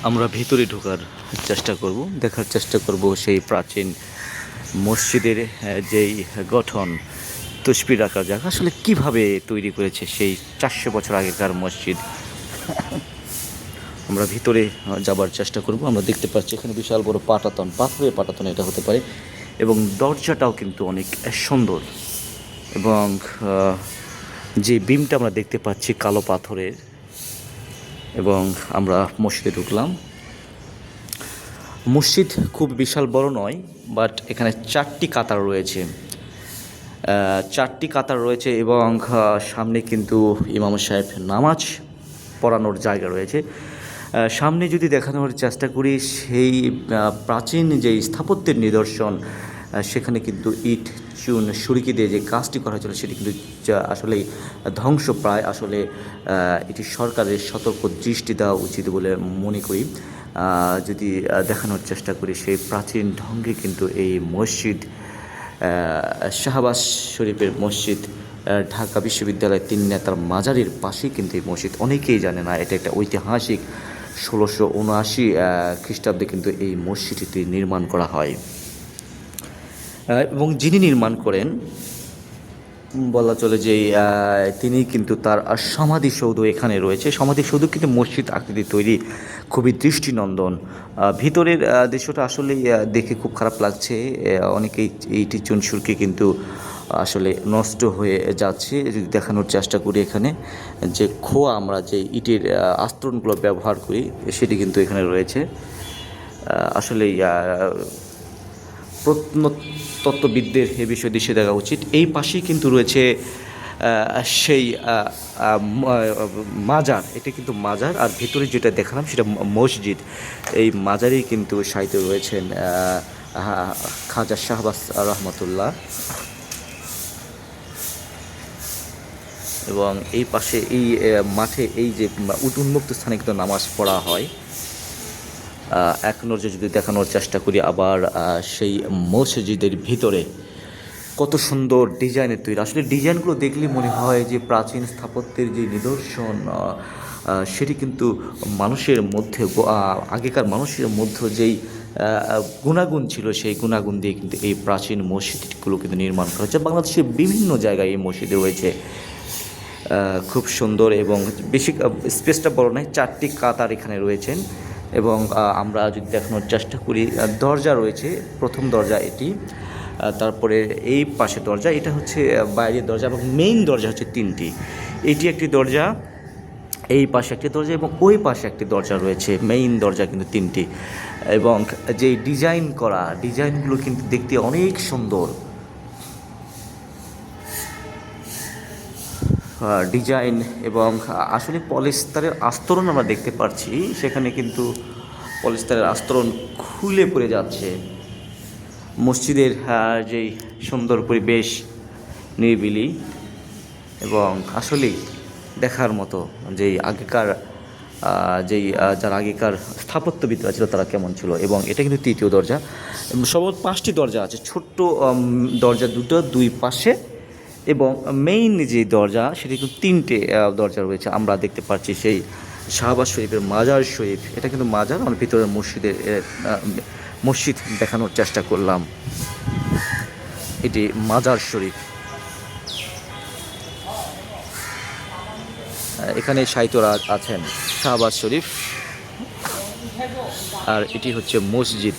আমরা ভিতরে ঢোকার চেষ্টা করব, দেখার চেষ্টা করব সেই প্রাচীন মসজিদের যেই গঠন, তসবির রাখার জায়গা আসলে কিভাবে তৈরি করেছে সেই 400 বছর আগেকার মসজিদ। আমরা ভিতরে যাবার চেষ্টা করব। আমরা দেখতে পাচ্ছি এখানে বিশাল বড় পাটাতন, পাথরের পাটাতন এটা হতে পারে, এবং দরজাটাও কিন্তু অনেক সুন্দর, এবং যে বিমটা আমরা দেখতে পাচ্ছি কালো পাথরের। এবং আমরা মসজিদে ঢুকলাম। মসজিদ খুব বিশাল বড় নয়, বাট এখানে 4টি কাতার রয়েছে, 4টি কাতার রয়েছে, এবং সামনে কিন্তু ইমাম সাহেব নামাজ পড়ানোর জায়গা রয়েছে। সামনে যদি দেখানোর চেষ্টা করি সেই প্রাচীন যে স্থাপত্যের নিদর্শন, সেখানে কিন্তু ইট চুন সুরকি দিয়ে যে কাজটি করা হয়েছিল সেটি কিন্তু আসলেই ধ্বংসপ্রায়। আসলে এটি সরকারের সতর্ক দৃষ্টি দেওয়া উচিত বলে মনে করি। যদি দেখানোর চেষ্টা করি সেই প্রাচীন ঢঙ্গে কিন্তু এই মসজিদ, শাহবাজ শরীফের মসজিদ, ঢাকা বিশ্ববিদ্যালয়ের 3 নেতার মাজারের পাশেই কিন্তু এই মসজিদ। অনেকেই জানে না এটা একটা ঐতিহাসিক 1679 খ্রিস্টাব্দে কিন্তু এই মসজিদটি নির্মাণ করা হয়। এবং যিনি নির্মাণ করেন বলা চলে যে তিনি কিন্তু তার সমাধিসৌধ এখানে রয়েছে। সমাধিসৌধ কিন্তু মসজিদ আকৃতি তৈরি, খুবই দৃষ্টিনন্দন। ভিতরের দৃশ্যটা আসলেই দেখে খুব খারাপ লাগছে। অনেকেই এইটি চুনসুরকি কিন্তু আসলে নষ্ট হয়ে যাচ্ছে। যদি দেখানোর চেষ্টা করি, এখানে যে খোয়া আমরা যে ইটের আস্তরণগুলো ব্যবহার করি সেটি কিন্তু এখানে রয়েছে। আসলেই প্রত্নতত্ত্ববিদদের এ বিষয়ে দৃষ্টি দেওয়া উচিত। এই পাশেই কিন্তু রয়েছে সেই মাজার, এটা কিন্তু মাজার, আর ভিতরে যেটা দেখালাম সেটা মসজিদ। এই মাজারেই কিন্তু সাহিত্য রয়েছেন খাজা শাহবাজ রহমতুল্লাহ। এবং এই পাশে এই মাঠে এই যে উন্মুক্ত স্থানে কিন্তু নামাজ পড়া হয়। এক নজরে যদি দেখানোর চেষ্টা করি আবার সেই মসজিদের ভিতরে কত সুন্দর ডিজাইনের তৈরি। আসলে ডিজাইনগুলো দেখলে মনে হয় যে প্রাচীন স্থাপত্যের যে নিদর্শন, সেটি কিন্তু মানুষের মধ্যে, আগেকার মানুষের মধ্যে যেই গুণাগুণ ছিল সেই গুণাগুণ দিয়ে কিন্তু এই প্রাচীন মসজিদগুলো কিন্তু নির্মাণ করা হচ্ছে। বাংলাদেশের বিভিন্ন জায়গায় এই মসজিদে রয়েছে, খুব সুন্দর, এবং বেশি স্পেসটা বড় নয়, 4টি কাতার এখানে রয়েছেন। এবং আমরা যদি দেখানোর চেষ্টা করি, দরজা রয়েছে, প্রথম দরজা এটি, তারপরে এই পাশে দরজা, এটা হচ্ছে বাইরের দরজা, এবং মেইন দরজা হচ্ছে 3টি। এটি একটি দরজা, এই পাশে একটি দরজা, এবং ওই পাশে একটি দরজা রয়েছে। মেইন দরজা কিন্তু 3টি, এবং যে ডিজাইন করা ডিজাইনগুলো কিন্তু দেখতে অনেক সুন্দর ডিজাইন। এবং আসলে পলিস্টারের আস্তরণ আমরা দেখতে পাচ্ছি, সেখানে কিন্তু পলিস্টারের আস্তরণ খুলে পড়ে যাচ্ছে। মসজিদের যেই সুন্দর পরিবেশ, নিরিবিলি, এবং আসলেই দেখার মতো যেই আগেকার যারা আগেকার স্থাপত্যবিদরা ছিল তারা কেমন ছিল। এবং এটা কিন্তু 3য় দরজা। সর্বোচ্চ 5টি দরজা আছে, ছোট্ট দরজা দুটো দুই পাশে, এবং মেইন যে দরজা সেটি কিন্তু 3টে দরজা রয়েছে। আমরা দেখতে পাচ্ছি সেই শাহবাজ শরীফের মাজার শরীফ, এটা কিন্তু মাজার, আমার ভিতরের মসজিদ দেখানোর চেষ্টা করলাম। এটি মাজার শরীফ। এখানে সাহিত্যরা আছেন শাহবাজ শরীফ, আর এটি হচ্ছে মসজিদ।